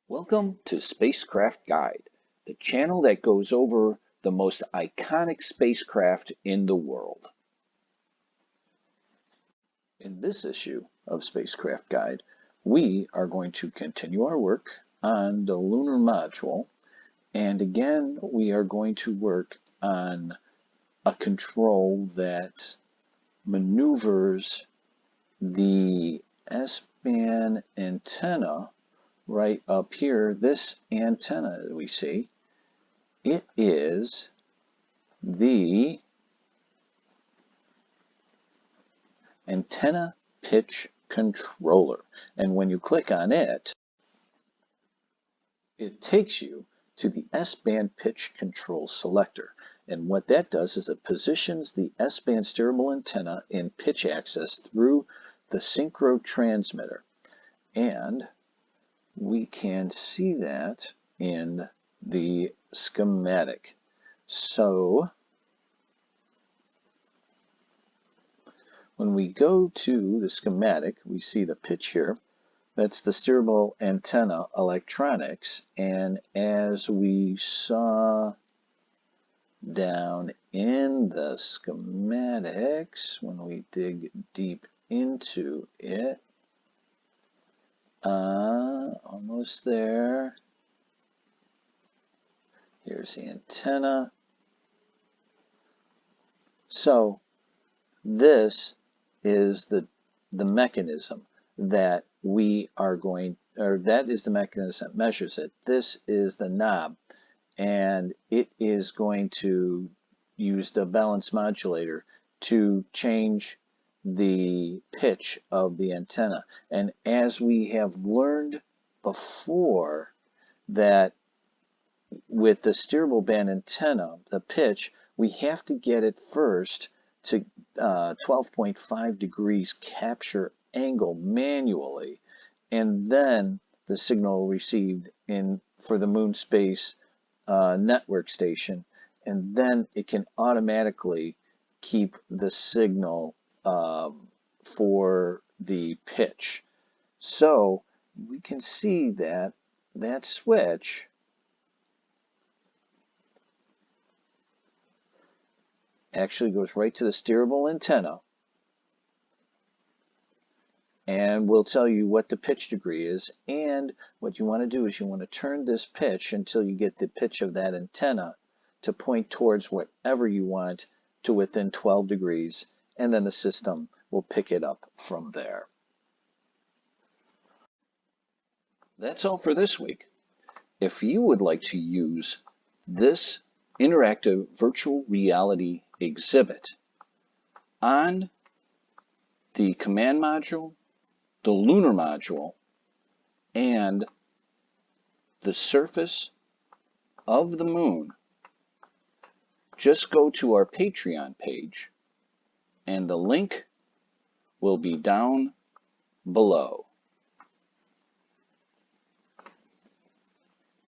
Welcome to Spacecraft Guide, the channel that goes over the most iconic spacecraft in the world. In this issue of Spacecraft Guide, we are going to continue our work on the lunar module, and again we are going to work on a control that maneuvers the S-Band antenna right up here. This antenna that we see, it is the Antenna Pitch Controller, and when you click on it, it takes you to the S-Band Pitch Control Selector. And what that does is it positions the S-Band steerable antenna in pitch axis through the synchro transmitter. And we can see that in the schematic. So when we go to the schematic, we see the pitch here. That's the steerable antenna electronics, and as we saw down in the schematics, when we dig deep into it, almost there. Here's the antenna. So this is the mechanism that we are going, or that is the mechanism that measures it. This is the knob, and it is going to use the balance modulator to change the pitch of the antenna. And as we have learned before, that with the steerable band antenna, the pitch, we have to get it first to 12.5 degrees capture angle manually, and then the signal received for the Moon Space network station, and then it can automatically keep the signal for the pitch. So we can see that that switch actually goes right to the steerable antenna, and will tell you what the pitch degree is. And what you want to do is you want to turn this pitch until you get the pitch of that antenna to point towards whatever you want to within 12 degrees, and then the system will pick it up from there. That's all for this week. If you would like to use this interactive virtual reality exhibit on the command module, the lunar module, and the surface of the moon, just go to our Patreon page, and the link will be down below.